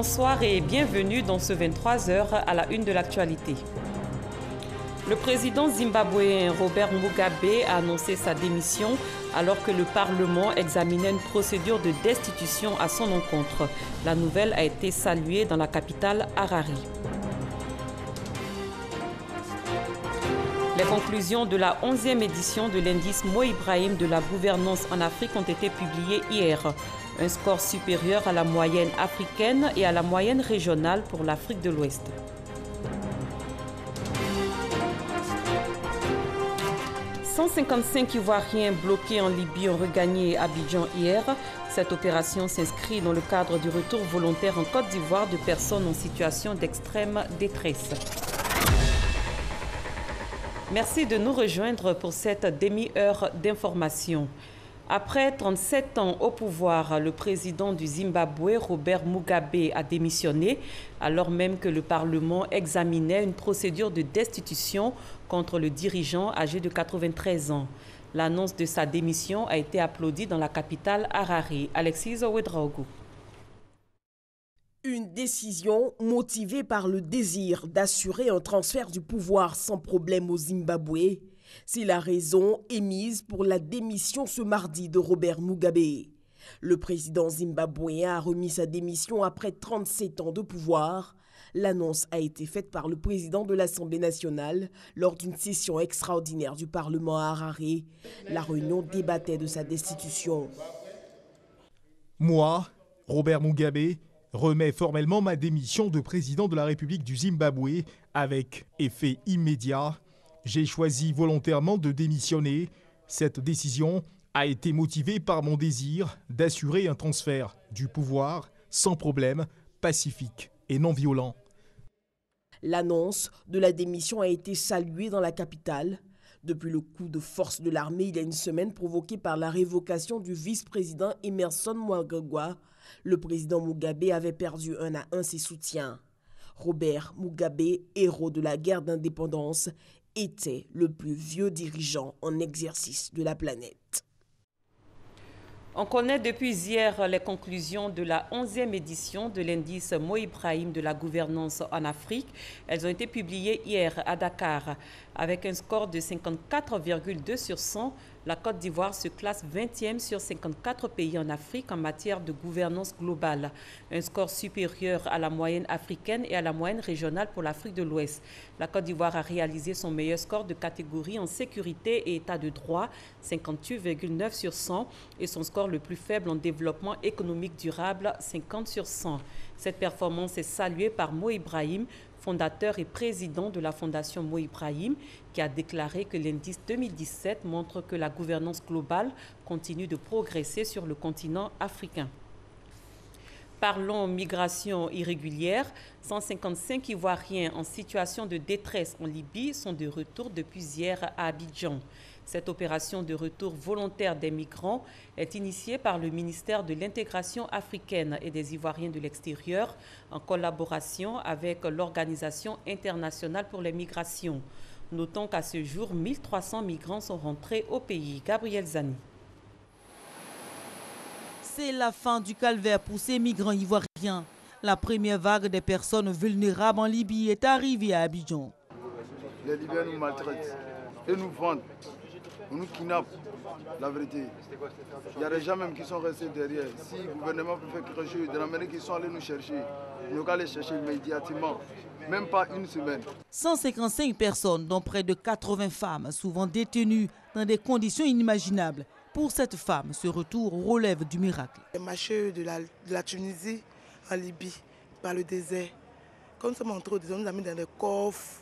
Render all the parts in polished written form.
Bonsoir et bienvenue dans ce 23h à la une de l'actualité. Le président zimbabwéen Robert Mugabe a annoncé sa démission alors que le Parlement examinait une procédure de destitution à son encontre. La nouvelle a été saluée dans la capitale Harare. Les conclusions de la 11e édition de l'indice Mo Ibrahim de la gouvernance en Afrique ont été publiées hier. Un score supérieur à la moyenne africaine et à la moyenne régionale pour l'Afrique de l'Ouest. « 155 Ivoiriens bloqués en Libye ont regagné Abidjan hier. Cette opération s'inscrit dans le cadre du retour volontaire en Côte d'Ivoire de personnes en situation d'extrême détresse. Merci de nous rejoindre pour cette demi-heure d'information. Après 37 ans au pouvoir, le président du Zimbabwe, Robert Mugabe, a démissionné, alors même que le Parlement examinait une procédure de destitution contre le dirigeant âgé de 93 ans. L'annonce de sa démission a été applaudie dans la capitale Harare. Alexis Ouedraogo. Une décision motivée par le désir d'assurer un transfert du pouvoir sans problème au Zimbabwe. C'est la raison émise pour la démission ce mardi de Robert Mugabe. Le président zimbabwéen a remis sa démission après 37 ans de pouvoir. L'annonce a été faite par le président de l'Assemblée nationale lors d'une session extraordinaire du Parlement à Harare. La réunion débattait de sa destitution. Moi, Robert Mugabe, remets formellement ma démission de président de la République du Zimbabwe avec effet immédiat. J'ai choisi volontairement de démissionner. Cette décision a été motivée par mon désir d'assurer un transfert du pouvoir sans problème, pacifique et non violent. L'annonce de la démission a été saluée dans la capitale. Depuis le coup de force de l'armée il y a une semaine provoqué par la révocation du vice-président Emmerson Mnangagwa, le président Mugabe avait perdu 1-1 ses soutiens. Robert Mugabe, héros de la guerre d'indépendance, était le plus vieux dirigeant en exercice de la planète. On connaît depuis hier les conclusions de la 11e édition de l'indice Mo Ibrahim de la gouvernance en Afrique. Elles ont été publiées hier à Dakar. Avec un score de 54,2 sur 100, la Côte d'Ivoire se classe 20e sur 54 pays en Afrique en matière de gouvernance globale. Un score supérieur à la moyenne africaine et à la moyenne régionale pour l'Afrique de l'Ouest. La Côte d'Ivoire a réalisé son meilleur score de catégorie en sécurité et état de droit, 58,9 sur 100, et son score le plus faible en développement économique durable, 50 sur 100. Cette performance est saluée par Mo Ibrahim, fondateur et président de la Fondation Mo Ibrahim, qui a déclaré que l'indice 2017 montre que la gouvernance globale continue de progresser sur le continent africain. Parlons migration irrégulière. 155 Ivoiriens en situation de détresse en Libye sont de retour depuis hier à Abidjan. Cette opération de retour volontaire des migrants est initiée par le ministère de l'Intégration africaine et des Ivoiriens de l'extérieur en collaboration avec l'Organisation internationale pour les migrations. Notons qu'à ce jour, 1300 migrants sont rentrés au pays. Gabriel Zani. C'est la fin du calvaire pour ces migrants ivoiriens. La première vague des personnes vulnérables en Libye est arrivée à Abidjan. Les Libyens nous maltraitent et nous vendent. On nous kidnappe, la vérité. Il y a des gens même qui sont restés derrière. Si le gouvernement peut faire quelque chose, de la manière qu'ils sont allés nous chercher, nous allons les chercher immédiatement, même pas une semaine. 155 personnes, dont près de 80 femmes, souvent détenues dans des conditions inimaginables. Pour cette femme, ce retour relève du miracle. Les marcheurs de la Tunisie en Libye, par le désert. Comme ça, on trouve des hommes mis dans les coffres,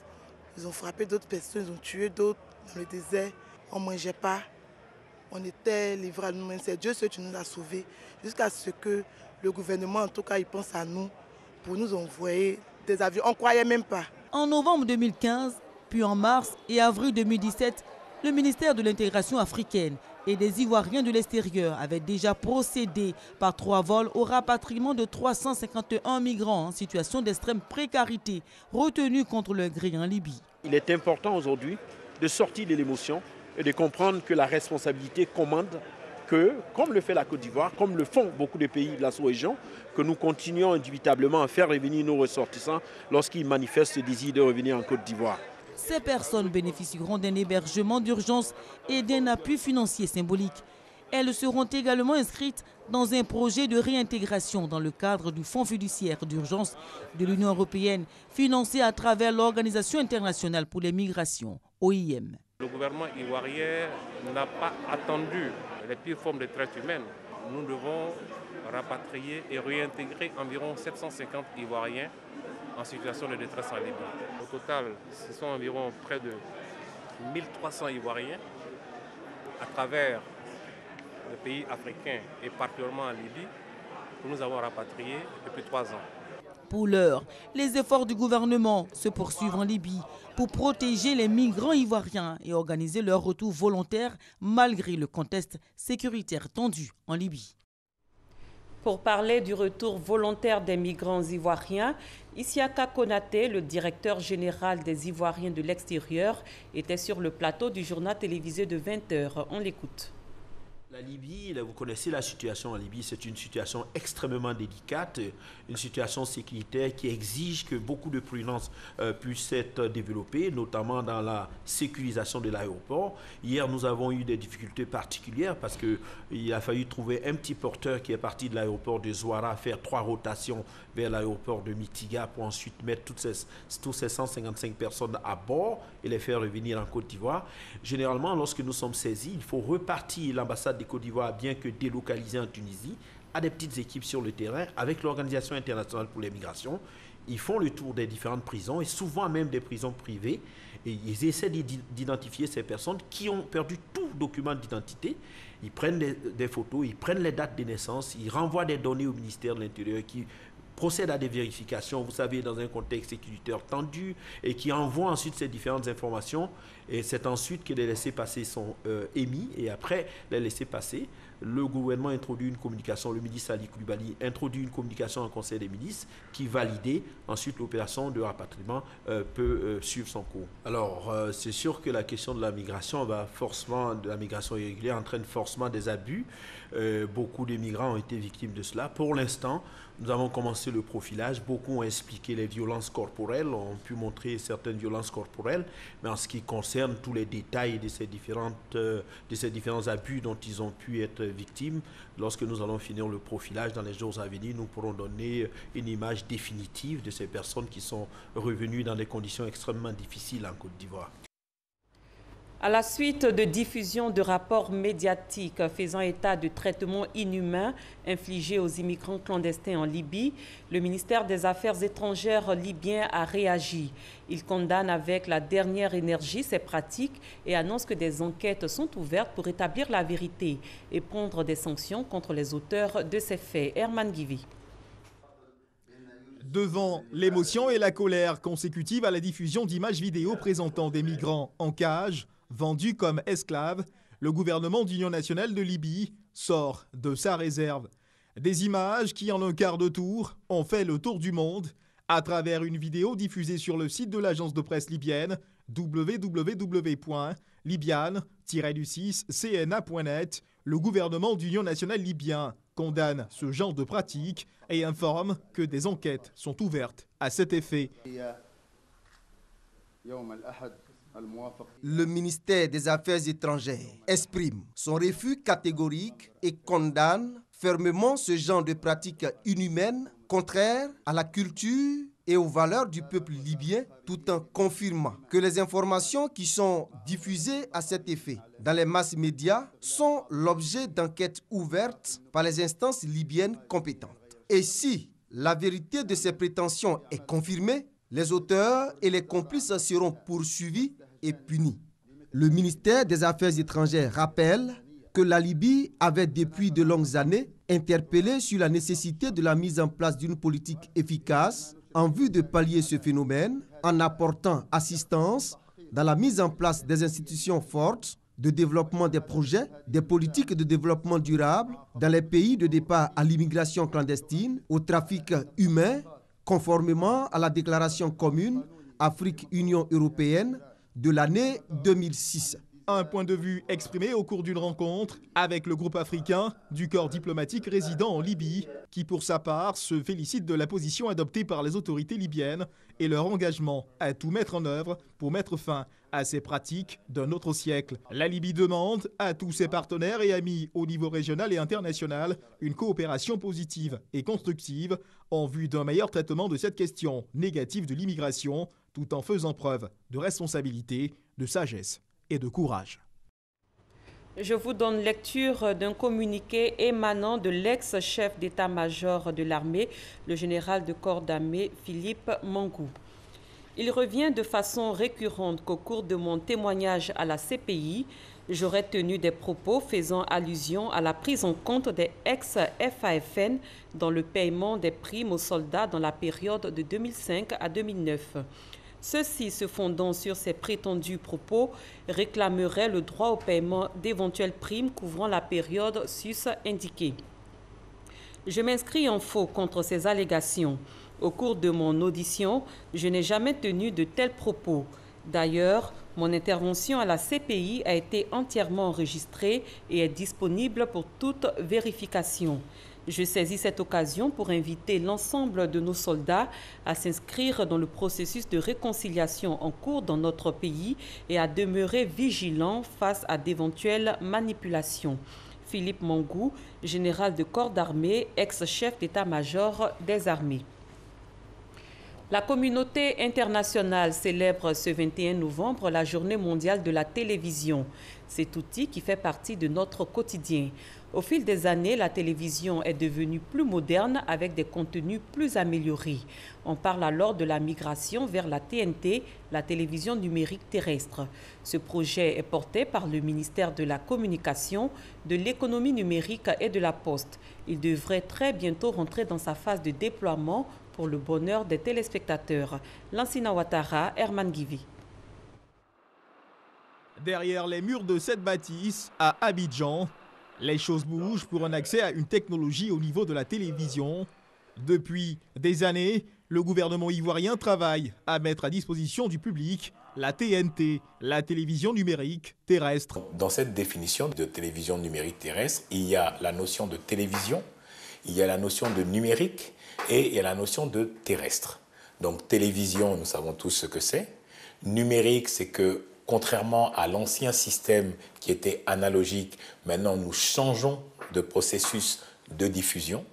ils ont frappé d'autres personnes, ils ont tué d'autres dans le désert. On ne mangeait pas, on était livrés à nous-mêmes. C'est Dieu seul qui nous a sauvés, jusqu'à ce que le gouvernement, en tout cas, il pense à nous pour nous envoyer des avions. On ne croyait même pas. En novembre 2015, puis en mars et avril 2017, le ministère de l'Intégration africaine et des Ivoiriens de l'extérieur avait déjà procédé par 3 vols au rapatriement de 351 migrants en situation d'extrême précarité retenus contre leur gré en Libye. Il est important aujourd'hui de sortir de l'émotion et de comprendre que la responsabilité commande que, comme le fait la Côte d'Ivoire, comme le font beaucoup de pays de la sous-région, que nous continuons indubitablement à faire revenir nos ressortissants lorsqu'ils manifestent ce désir de revenir en Côte d'Ivoire. Ces personnes bénéficieront d'un hébergement d'urgence et d'un appui financier symbolique. Elles seront également inscrites dans un projet de réintégration dans le cadre du Fonds fiduciaire d'urgence de l'Union européenne, financé à travers l'Organisation internationale pour les migrations, OIM. Le gouvernement ivoirien n'a pas attendu les pires formes de traite humaine. Nous devons rapatrier et réintégrer environ 750 Ivoiriens en situation de détresse en Libye. Au total, ce sont environ près de 1300 Ivoiriens à travers les pays africains et particulièrement en Libye que nous avons rapatriés depuis 3 ans. Pour l'heure, les efforts du gouvernement se poursuivent en Libye pour protéger les migrants ivoiriens et organiser leur retour volontaire malgré le contexte sécuritaire tendu en Libye. Pour parler du retour volontaire des migrants ivoiriens, Isiaka Konaté, le directeur général des Ivoiriens de l'extérieur, était sur le plateau du journal télévisé de 20h. On l'écoute. La Libye, vous connaissez la situation en Libye, c'est une situation extrêmement délicate, une situation sécuritaire qui exige que beaucoup de prudence puisse être développée, notamment dans la sécurisation de l'aéroport. Hier, nous avons eu des difficultés particulières parce qu'il a fallu trouver un petit porteur qui est parti de l'aéroport de Zouara, faire 3 rotations vers l'aéroport de Mitiga pour ensuite mettre tous ces 155 personnes à bord et les faire revenir en Côte d'Ivoire. Généralement, lorsque nous sommes saisis, il faut repartir l'ambassade de Côte d'Ivoire, bien que délocalisée en Tunisie, à des petites équipes sur le terrain avec l'Organisation internationale pour les migrations. Ils font le tour des différentes prisons et souvent même des prisons privées et ils essaient d'identifier ces personnes qui ont perdu tout document d'identité. Ils prennent des photos, ils prennent les dates de naissance, ils renvoient des données au ministère de l'Intérieur qui procède à des vérifications, vous savez, dans un contexte sécuritaire tendu et qui envoie ensuite ces différentes informations. Et c'est ensuite que les laissez-passer sont émis et après les laissez-passer, le gouvernement introduit une communication, le ministre Ali Koulibaly introduit une communication en conseil des ministres qui validée. Ensuite, l'opération de rapatriement peut suivre son cours. Alors, c'est sûr que la question de la migration de la migration irrégulière entraîne forcément des abus. Beaucoup de migrants ont été victimes de cela. Pour l'instant, nous avons commencé le profilage. Beaucoup ont expliqué les violences corporelles, ont pu montrer certaines violences corporelles, mais en ce qui concerne tous les détails de ces différents abus dont ils ont pu être victimes, lorsque nous allons finir le profilage dans les jours à venir, nous pourrons donner une image définitive de ces personnes qui sont revenues dans des conditions extrêmement difficiles en Côte d'Ivoire. À la suite de diffusion de rapports médiatiques faisant état de traitements inhumains infligés aux immigrants clandestins en Libye, le ministère des Affaires étrangères libyen a réagi. Il condamne avec la dernière énergie ces pratiques et annonce que des enquêtes sont ouvertes pour établir la vérité et prendre des sanctions contre les auteurs de ces faits. Herman Guivi. Devant l'émotion et la colère consécutives à la diffusion d'images vidéo présentant des migrants en cage, vendus comme esclaves, le gouvernement d'Union nationale de Libye sort de sa réserve. Des images qui, en un quart de tour, ont fait le tour du monde à travers une vidéo diffusée sur le site de l'agence de presse libyenne www.libyan-cna.net. Le gouvernement d'Union nationale libyen condamne ce genre de pratique et informe que des enquêtes sont ouvertes à cet effet. Le ministère des Affaires étrangères exprime son refus catégorique et condamne fermement ce genre de pratiques inhumaines, contraires à la culture et aux valeurs du peuple libyen, tout en confirmant que les informations qui sont diffusées à cet effet dans les masses médias sont l'objet d'enquêtes ouvertes par les instances libyennes compétentes. Et si la vérité de ces prétentions est confirmée, les auteurs et les complices seront poursuivis et punis. Le ministère des Affaires étrangères rappelle que la Libye avait depuis de longues années interpellé sur la nécessité de la mise en place d'une politique efficace en vue de pallier ce phénomène en apportant assistance dans la mise en place des institutions fortes de développement des projets, des politiques de développement durable dans les pays de départ à l'immigration clandestine, au trafic humain, conformément à la déclaration commune Afrique-Union européenne de l'année 2006. Un point de vue exprimé au cours d'une rencontre avec le groupe africain du corps diplomatique résident en Libye, qui pour sa part se félicite de la position adoptée par les autorités libyennes et leur engagement à tout mettre en œuvre pour mettre fin à ces pratiques d'un autre siècle. La Libye demande à tous ses partenaires et amis au niveau régional et international une coopération positive et constructive en vue d'un meilleur traitement de cette question négative de l'immigration, tout en faisant preuve de responsabilité, de sagesse et de courage. Je vous donne lecture d'un communiqué émanant de l'ex-chef d'état-major de l'armée, le général de corps d'armée Philippe Mangou. Il revient de façon récurrente qu'au cours de mon témoignage à la CPI, j'aurais tenu des propos faisant allusion à la prise en compte des ex-FAFN dans le paiement des primes aux soldats dans la période de 2005 à 2009. Ceux-ci, se fondant sur ces prétendus propos, réclameraient le droit au paiement d'éventuelles primes couvrant la période sus-indiquée. Je m'inscris en faux contre ces allégations. Au cours de mon audition, je n'ai jamais tenu de tels propos. D'ailleurs, mon intervention à la CPI a été entièrement enregistrée et est disponible pour toute vérification. Je saisis cette occasion pour inviter l'ensemble de nos soldats à s'inscrire dans le processus de réconciliation en cours dans notre pays et à demeurer vigilants face à d'éventuelles manipulations. Philippe Mangou, général de corps d'armée, ex-chef d'état-major des armées. La communauté internationale célèbre ce 21 novembre la Journée mondiale de la télévision. Cet outil qui fait partie de notre quotidien. Au fil des années, la télévision est devenue plus moderne avec des contenus plus améliorés. On parle alors de la migration vers la TNT, la télévision numérique terrestre. Ce projet est porté par le ministère de la Communication, de l'Économie numérique et de la Poste. Il devrait très bientôt rentrer dans sa phase de déploiement pour le bonheur des téléspectateurs. Lansina Ouattara, Herman Guivi. Derrière les murs de cette bâtisse, à Abidjan, les choses bougent pour un accès à une technologie au niveau de la télévision. Depuis des années, le gouvernement ivoirien travaille à mettre à disposition du public la TNT, la télévision numérique terrestre. Dans cette définition de télévision numérique terrestre, il y a la notion de télévision, il y a la notion de numérique et il y a la notion de terrestre. Donc télévision, nous savons tous ce que c'est. Numérique, c'est que contrairement à l'ancien système qui était analogique, maintenant nous changeons de processus de diffusion.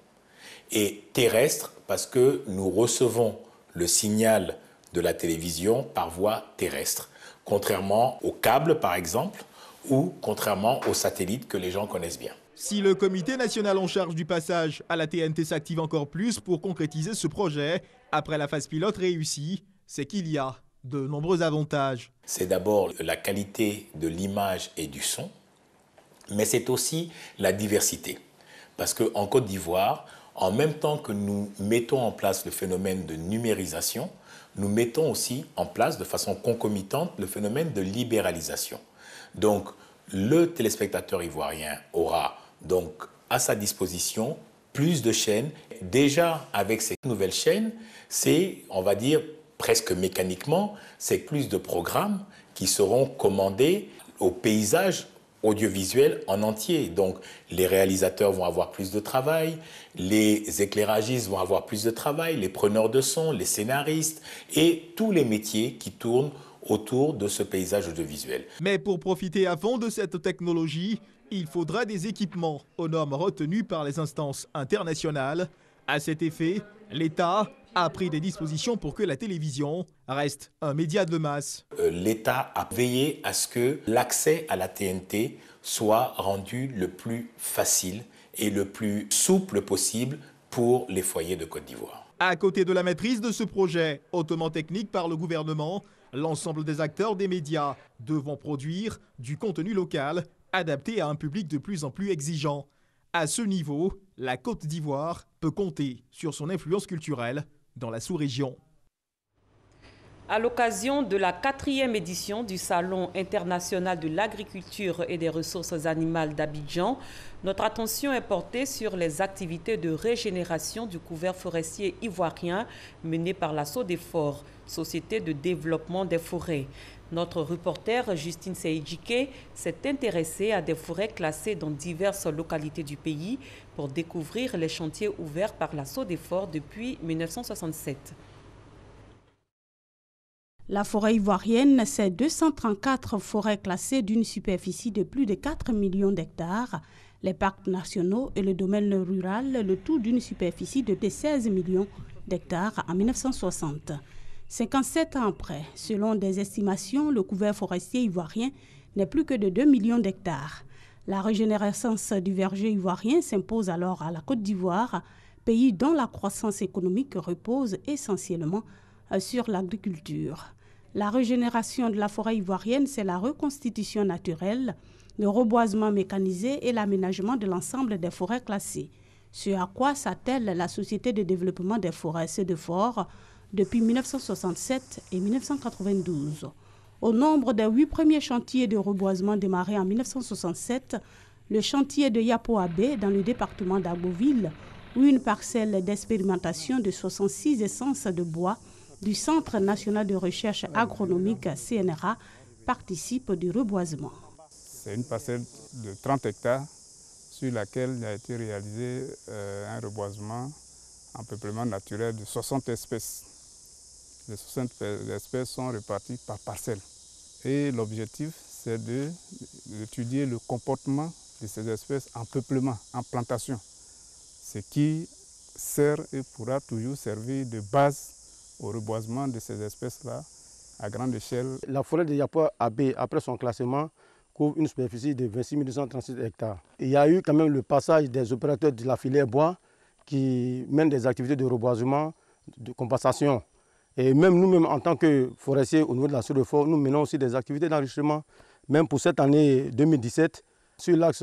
Et terrestre, parce que nous recevons le signal de la télévision par voie terrestre, contrairement au câble par exemple, ou contrairement aux satellites que les gens connaissent bien. Si le comité national en charge du passage à la TNT s'active encore plus pour concrétiser ce projet, après la phase pilote réussie, c'est qu'il y a de nombreux avantages. C'est d'abord la qualité de l'image et du son, mais c'est aussi la diversité. Parce qu'en Côte d'Ivoire, en même temps que nous mettons en place le phénomène de numérisation, nous mettons aussi en place de façon concomitante le phénomène de libéralisation. Donc, le téléspectateur ivoirien aura donc à sa disposition plus de chaînes. Déjà, avec ces nouvelles chaînes, c'est, on va dire, presque mécaniquement, c'est plus de programmes qui seront commandés au paysage audiovisuel en entier. Donc, les réalisateurs vont avoir plus de travail, les éclairagistes vont avoir plus de travail, les preneurs de son, les scénaristes et tous les métiers qui tournent autour de ce paysage audiovisuel. Mais pour profiter à fond de cette technologie, il faudra des équipements aux normes retenues par les instances internationales. À cet effet, l'État a pris des dispositions pour que la télévision reste un média de masse. L'État a veillé à ce que l'accès à la TNT soit rendu le plus facile et le plus souple possible pour les foyers de Côte d'Ivoire. À côté de la maîtrise de ce projet hautement technique par le gouvernement, l'ensemble des acteurs des médias devront produire du contenu local adapté à un public de plus en plus exigeant. À ce niveau, la Côte d'Ivoire peut compter sur son influence culturelle dans la sous-région. À l'occasion de la 4e édition du Salon international de l'agriculture et des ressources animales d'Abidjan, notre attention est portée sur les activités de régénération du couvert forestier ivoirien menées par la SODEFOR, Société de développement des forêts. Notre reporter Justine Seidjike s'est intéressée à des forêts classées dans diverses localités du pays pour découvrir les chantiers ouverts par la SODEFOR depuis 1967. La forêt ivoirienne, c'est 234 forêts classées d'une superficie de plus de 4 millions d'hectares, les parcs nationaux et le domaine rural, le tout d'une superficie de 16 millions d'hectares en 1960. 57 ans après, selon des estimations, le couvert forestier ivoirien n'est plus que de 2 millions d'hectares. La régénérescence du verger ivoirien s'impose alors à la Côte d'Ivoire, pays dont la croissance économique repose essentiellement sur l'agriculture. La régénération de la forêt ivoirienne, c'est la reconstitution naturelle, le reboisement mécanisé et l'aménagement de l'ensemble des forêts classées. Ce à quoi s'attelle la Société de développement des forêts SODEFOR depuis 1967 et 1992. Au nombre des 8 premiers chantiers de reboisement démarrés en 1967, le chantier de Yapoabé dans le département d'Agboville, où une parcelle d'expérimentation de 66 essences de bois du Centre national de recherche agronomique CNRA participe du reboisement. C'est une parcelle de 30 hectares sur laquelle il a été réalisé un reboisement en peuplement naturel de 60 espèces. Les 60 espèces sont réparties par parcelle. Et l'objectif, c'est d'étudier le comportement de ces espèces en peuplement, en plantation. Ce qui sert et pourra toujours servir de base au reboisement de ces espèces-là à grande échelle. La forêt de Yapoabé, après son classement, couvre une superficie de 26 236 hectares. Il y a eu quand même le passage des opérateurs de la filière bois qui mènent des activités de reboisement, de compensation. Et même nous-mêmes, en tant que forestiers au niveau de la SODEFOR, nous menons aussi des activités d'enrichissement. Même pour cette année 2017, sur l'axe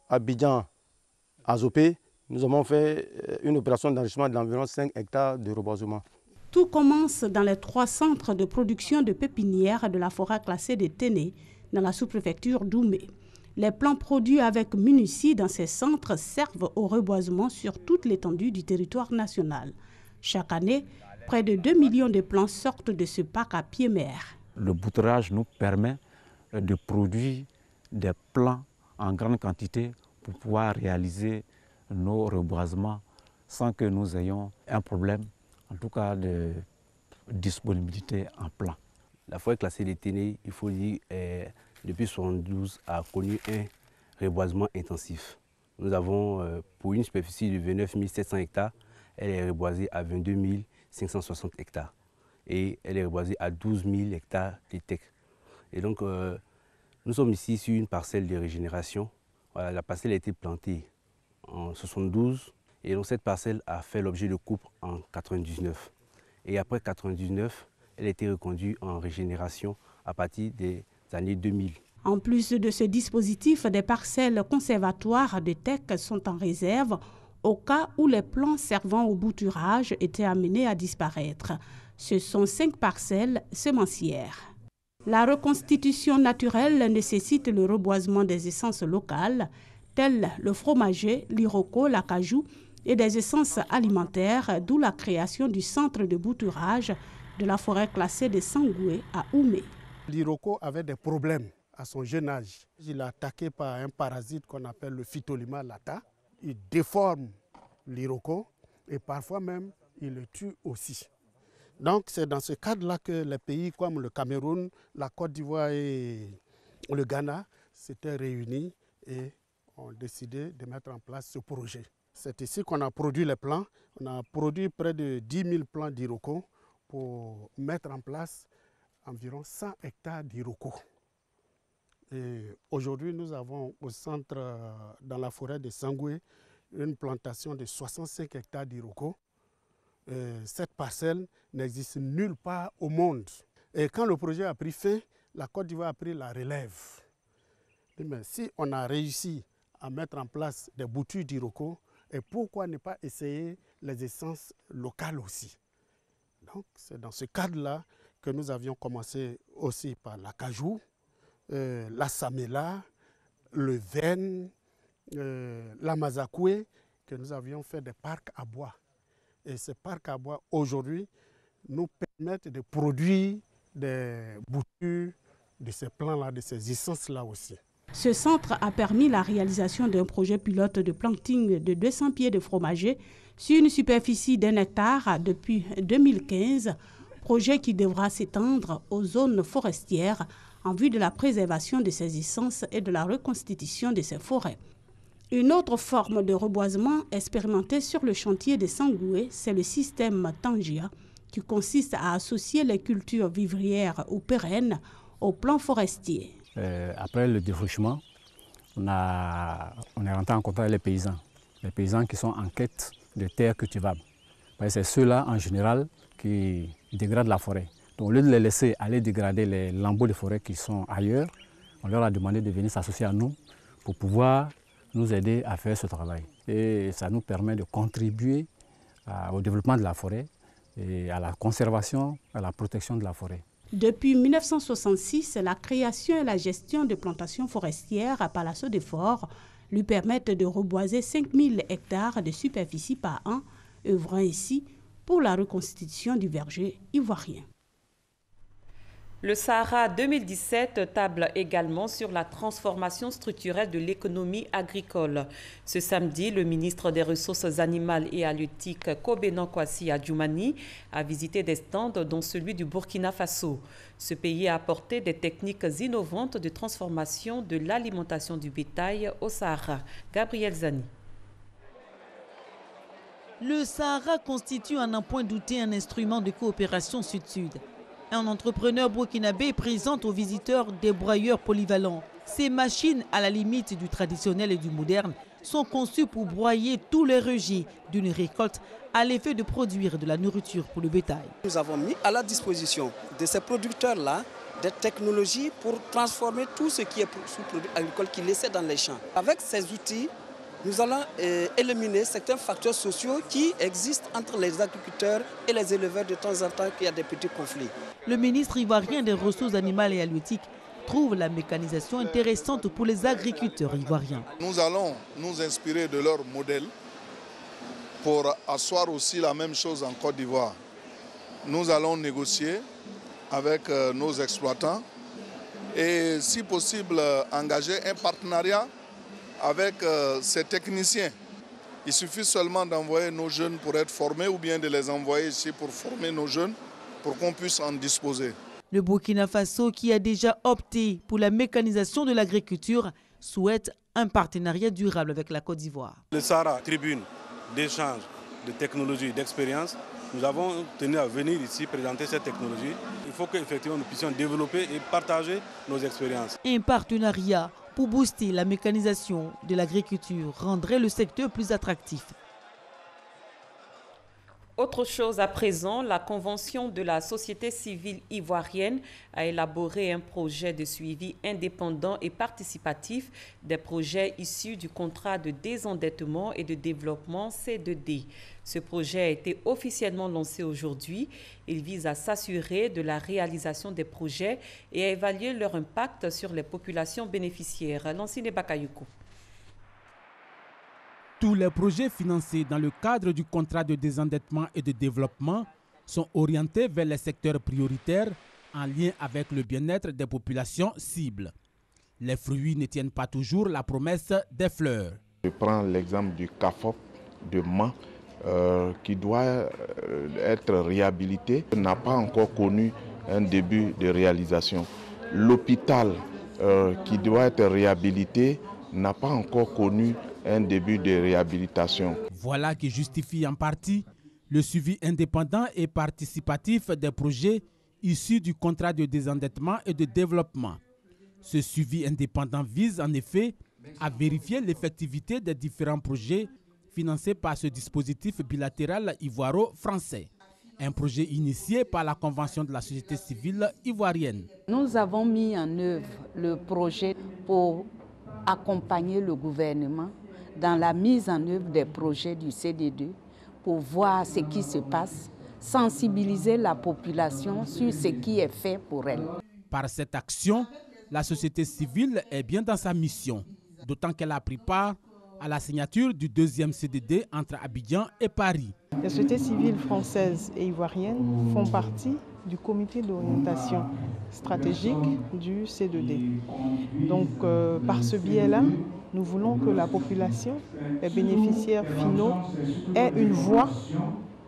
Abidjan-Azopé, nous avons fait une opération d'enrichissement d'environ 5 hectares de reboisement. Tout commence dans les 3 centres de production de pépinières de la forêt classée de Téné, dans la sous-préfecture d'Oumé. Les plants produits avec Munici dans ces centres servent au reboisement sur toute l'étendue du territoire national. Chaque année, près de 2 millions de plants sortent de ce parc à pied-mer. Le bouturage nous permet de produire des plants en grande quantité pour pouvoir réaliser nos reboisements sans que nous ayons un problème, en tout cas de disponibilité en plants. La forêt classée de Téné, il faut dire, depuis 1972, a connu un reboisement intensif. Nous avons, pour une superficie de 29 700 hectares, elle est reboisée à 22 560 hectares. Et elle est reboisée à 12 000 hectares de TEC. Et donc, nous sommes ici sur une parcelle de régénération. Voilà, la parcelle a été plantée en 1972. Et donc, cette parcelle a fait l'objet de coupe en 1999. Et après 1999, elle a été reconduite en régénération à partir des années 2000. En plus de ce dispositif, des parcelles conservatoires de TEC sont en réserve au cas où les plants servant au bouturage étaient amenés à disparaître. Ce sont 5 parcelles semencières. La reconstitution naturelle nécessite le reboisement des essences locales, telles le fromager, l'iroko, l'acajou et des essences alimentaires, d'où la création du centre de bouturage de la forêt classée de Sangoué à Oumé. L'iroko avait des problèmes à son jeune âge. Il est attaqué par un parasite qu'on appelle le Phytolima lata. Il déforme l'iroko et parfois même il le tue aussi. Donc c'est dans ce cadre-là que les pays comme le Cameroun, la Côte d'Ivoire et le Ghana s'étaient réunis et ont décidé de mettre en place ce projet. C'est ici qu'on a produit les plants. On a produit près de 10 000 plants d'iroko pour mettre en place environ 100 hectares d'iroko. Et aujourd'hui, nous avons au centre, dans la forêt de Sangoué, une plantation de 65 hectares d'iroko. Cette parcelle n'existe nulle part au monde. Et quand le projet a pris fin, la Côte d'Ivoire a pris la relève. Mais si on a réussi à mettre en place des boutures d'iroko, et pourquoi ne pas essayer les essences locales aussi? Donc c'est dans ce cadre-là que nous avions commencé aussi par l'acajou, la samela, le vène, la mazakoué, que nous avions fait des parcs à bois. Et ces parcs à bois, aujourd'hui, nous permettent de produire des boutures de ces plans-là, de ces essences-là aussi. Ce centre a permis la réalisation d'un projet pilote de planting de 200 pieds de fromager sur une superficie d'1 hectare depuis 2015, projet qui devra s'étendre aux zones forestières en vue de la préservation de ces essences et de la reconstitution de ces forêts. Une autre forme de reboisement expérimentée sur le chantier de Sangoué, c'est le système Tangia, qui consiste à associer les cultures vivrières ou pérennes au plan forestier. Après le défrichement, on est rentré en contact avec les paysans qui sont en quête de terres cultivables. C'est ceux-là, en général, qui dégradent la forêt. Donc, au lieu de les laisser aller dégrader les lambeaux de forêt qui sont ailleurs, on leur a demandé de venir s'associer à nous pour pouvoir nous aider à faire ce travail. Et ça nous permet de contribuer au développement de la forêt et à la conservation, à la protection de la forêt. Depuis 1966, la création et la gestion de plantations forestières à Palazzo de Fort lui permettent de reboiser 5000 hectares de superficie par an, œuvrant ici pour la reconstitution du verger ivoirien. Le Sahara 2017 table également sur la transformation structurelle de l'économie agricole. Ce samedi, le ministre des Ressources animales et halieutiques Kobenan Kwasi Adjoumani a visité des stands dont celui du Burkina Faso. Ce pays a apporté des techniques innovantes de transformation de l'alimentation du bétail au Sahara. Gabriel Zani. Le Sahara constitue à n'en point douter un instrument de coopération sud-sud. Un entrepreneur burkinabé présente aux visiteurs des broyeurs polyvalents. Ces machines, à la limite du traditionnel et du moderne, sont conçues pour broyer tous les rejets d'une récolte à l'effet de produire de la nourriture pour le bétail. Nous avons mis à la disposition de ces producteurs-là des technologies pour transformer tout ce qui est sous-produit agricole qu'ils laissaient dans les champs. Avec ces outils, nous allons éliminer certains facteurs sociaux qui existent entre les agriculteurs et les éleveurs de temps en temps, qu'il y a des petits conflits. Le ministre ivoirien des Ressources animales et halieutiques trouve la mécanisation intéressante pour les agriculteurs ivoiriens. Nous allons nous inspirer de leur modèle pour asseoir aussi la même chose en Côte d'Ivoire. Nous allons négocier avec nos exploitants et, si possible, engager un partenariat avec ces techniciens. Il suffit seulement d'envoyer nos jeunes pour être formés ou bien de les envoyer ici pour former nos jeunes pour qu'on puisse en disposer. Le Burkina Faso, qui a déjà opté pour la mécanisation de l'agriculture, souhaite un partenariat durable avec la Côte d'Ivoire. Le Sahara, tribune d'échange de technologies, d'expérience, nous avons tenu à venir ici présenter cette technologie. Il faut qu'effectivement nous puissions développer et partager nos expériences. Un partenariat pour booster la mécanisation de l'agriculture rendrait le secteur plus attractif. Autre chose à présent, la Convention de la société civile ivoirienne a élaboré un projet de suivi indépendant et participatif des projets issus du contrat de désendettement et de développement C2D. Ce projet a été officiellement lancé aujourd'hui. Il vise à s'assurer de la réalisation des projets et à évaluer leur impact sur les populations bénéficiaires. Lancine Bakayoko. Tous les projets financés dans le cadre du contrat de désendettement et de développement sont orientés vers les secteurs prioritaires en lien avec le bien-être des populations cibles. Les fruits ne tiennent pas toujours la promesse des fleurs. Je prends l'exemple du CAFOP de Mans qui doit être réhabilité, n'a pas encore connu un début de réalisation. L'hôpital qui doit être réhabilité n'a pas encore connu un début de réhabilitation. Voilà qui justifie en partie le suivi indépendant et participatif des projets issus du contrat de désendettement et de développement. Ce suivi indépendant vise en effet à vérifier l'effectivité des différents projets financés par ce dispositif bilatéral ivoiro-français. Un projet initié par la Convention de la société civile ivoirienne. Nous avons mis en œuvre le projet pour accompagner le gouvernement dans la mise en œuvre des projets du CD2 pour voir ce qui se passe, sensibiliser la population sur ce qui est fait pour elle. Par cette action, la société civile est bien dans sa mission, d'autant qu'elle a pris part à la signature du deuxième CDD entre Abidjan et Paris. Les sociétés civiles françaises et ivoiriennes font partie du comité d'orientation stratégique du C2D. Donc, par ce biais-là, nous voulons que la population, les bénéficiaires finaux, aient une voix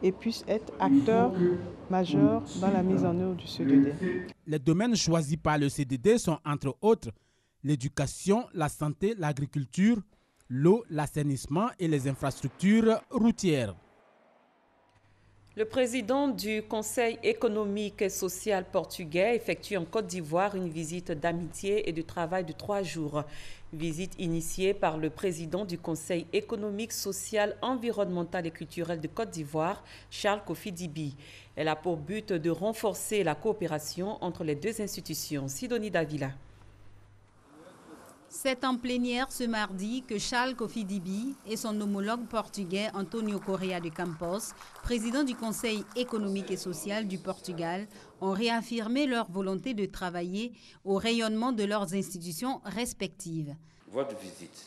et puissent être acteurs majeurs dans la mise en œuvre du C2D. Les domaines choisis par le CDD sont entre autres l'éducation, la santé, l'agriculture, l'eau, l'assainissement et les infrastructures routières. Le président du Conseil économique et social portugais effectue en Côte d'Ivoire une visite d'amitié et de travail de 3 jours. Visite initiée par le président du Conseil économique, social, environnemental et culturel de Côte d'Ivoire, Charles Kofi Dibi. Elle a pour but de renforcer la coopération entre les deux institutions. Sidonie Davila. C'est en plénière ce mardi que Charles Kofi Dibi et son homologue portugais António Correa de Campos, président du Conseil économique et social du Portugal, ont réaffirmé leur volonté de travailler au rayonnement de leurs institutions respectives. Votre visite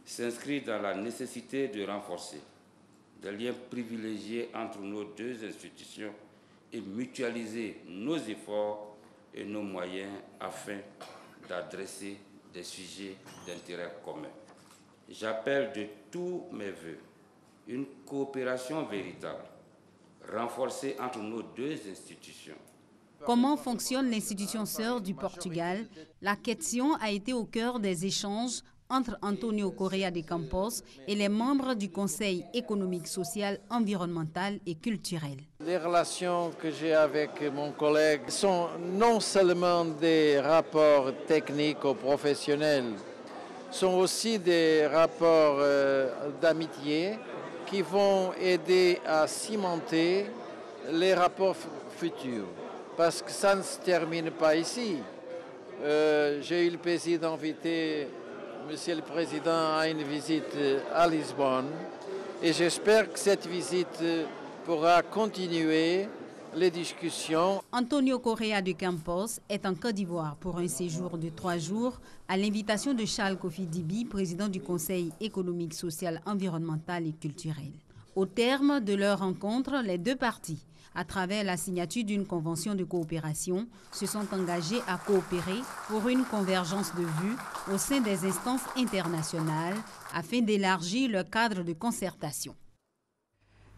s'inscrit dans la nécessité de renforcer des liens privilégiés entre nos deux institutions et mutualiser nos efforts et nos moyens afin d'adresser des sujets d'intérêt commun. J'appelle de tous mes voeux une coopération véritable, renforcée entre nos deux institutions. Comment fonctionne l'institution sœur du Portugal? La question a été au cœur des échanges entre António Correa de Campos et les membres du Conseil économique, social, environnemental et culturel. Les relations que j'ai avec mon collègue sont non seulement des rapports techniques ou professionnels, sont aussi des rapports d'amitié qui vont aider à cimenter les rapports futurs. Parce que ça ne se termine pas ici. J'ai eu le plaisir d'inviter Monsieur le Président à une visite à Lisbonne et j'espère que cette visite pourra continuer les discussions. António Correa de Campos est en Côte d'Ivoire pour un séjour de 3 jours à l'invitation de Charles Kofi Dibi, président du Conseil économique, social, environnemental et culturel. Au terme de leur rencontre, les deux parties, à travers la signature d'une convention de coopération, se sont engagés à coopérer pour une convergence de vues au sein des instances internationales afin d'élargir le cadre de concertation.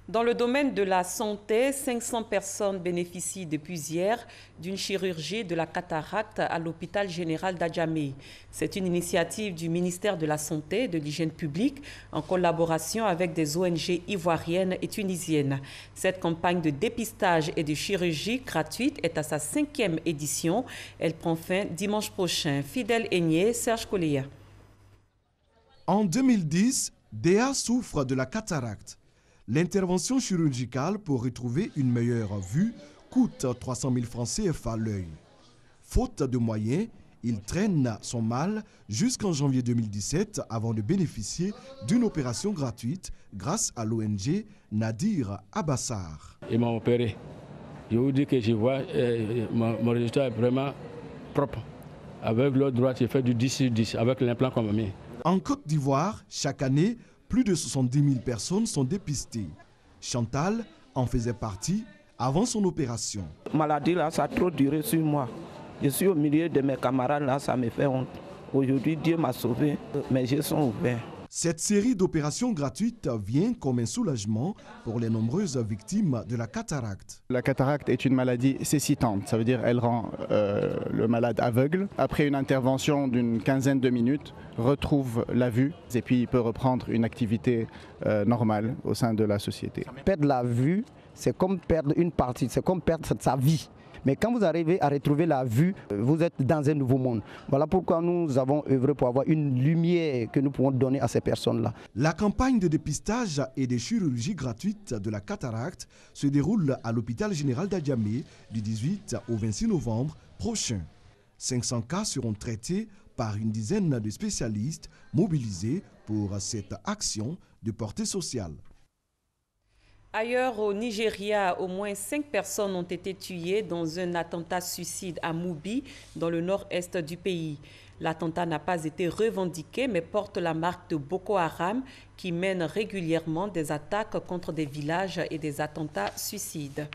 Dans le domaine de la santé, 500 personnes bénéficient depuis hier d'une chirurgie de la cataracte à l'hôpital général d'Adjamé. C'est une initiative du ministère de la Santé et de l'Hygiène publique en collaboration avec des ONG ivoiriennes et tunisiennes. Cette campagne de dépistage et de chirurgie gratuite est à sa 5e édition. Elle prend fin dimanche prochain. Fidèle Aigné, Serge Coléa. En 2010, Déa souffre de la cataracte. L'intervention chirurgicale pour retrouver une meilleure vue coûte 300 000 francs CFA l'œil. Faute de moyens, il traîne son mal jusqu'en janvier 2017 avant de bénéficier d'une opération gratuite grâce à l'ONG Nadir Abassar. Ils m'ont opéré. Je vous dis que je vois mon résultat est vraiment propre. Avec l'autre droite, j'ai fait du 10 sur 10 avec l'implant qu'on m'a mis. En Côte d'Ivoire, chaque année, plus de 70 000 personnes sont dépistées. Chantal en faisait partie avant son opération. La maladie, là, ça a trop duré sur moi. Je suis au milieu de mes camarades, là, ça me fait honte. Aujourd'hui, Dieu m'a sauvé, mes yeux sont ouverts. Cette série d'opérations gratuites vient comme un soulagement pour les nombreuses victimes de la cataracte. La cataracte est une maladie cécitante, ça veut dire qu'elle rend le malade aveugle. Après une intervention d'une quinzaine de minutes, retrouve la vue et puis il peut reprendre une activité normale au sein de la société. Perdre la vue, c'est comme perdre une partie, c'est comme perdre sa vie. Mais quand vous arrivez à retrouver la vue, vous êtes dans un nouveau monde. Voilà pourquoi nous avons œuvré pour avoir une lumière que nous pouvons donner à ces personnes-là. La campagne de dépistage et de chirurgie gratuite de la cataracte se déroule à l'hôpital général d'Adjamé du 18 au 26 novembre prochain. 500 cas seront traités par une dizaine de spécialistes mobilisés pour cette action de portée sociale. Ailleurs au Nigeria, au moins 5 personnes ont été tuées dans un attentat suicide à Mubi, dans le nord-est du pays. L'attentat n'a pas été revendiqué, mais porte la marque de Boko Haram, qui mène régulièrement des attaques contre des villages et des attentats suicides.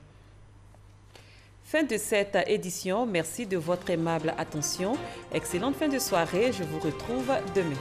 Fin de cette édition. Merci de votre aimable attention. Excellente fin de soirée. Je vous retrouve demain.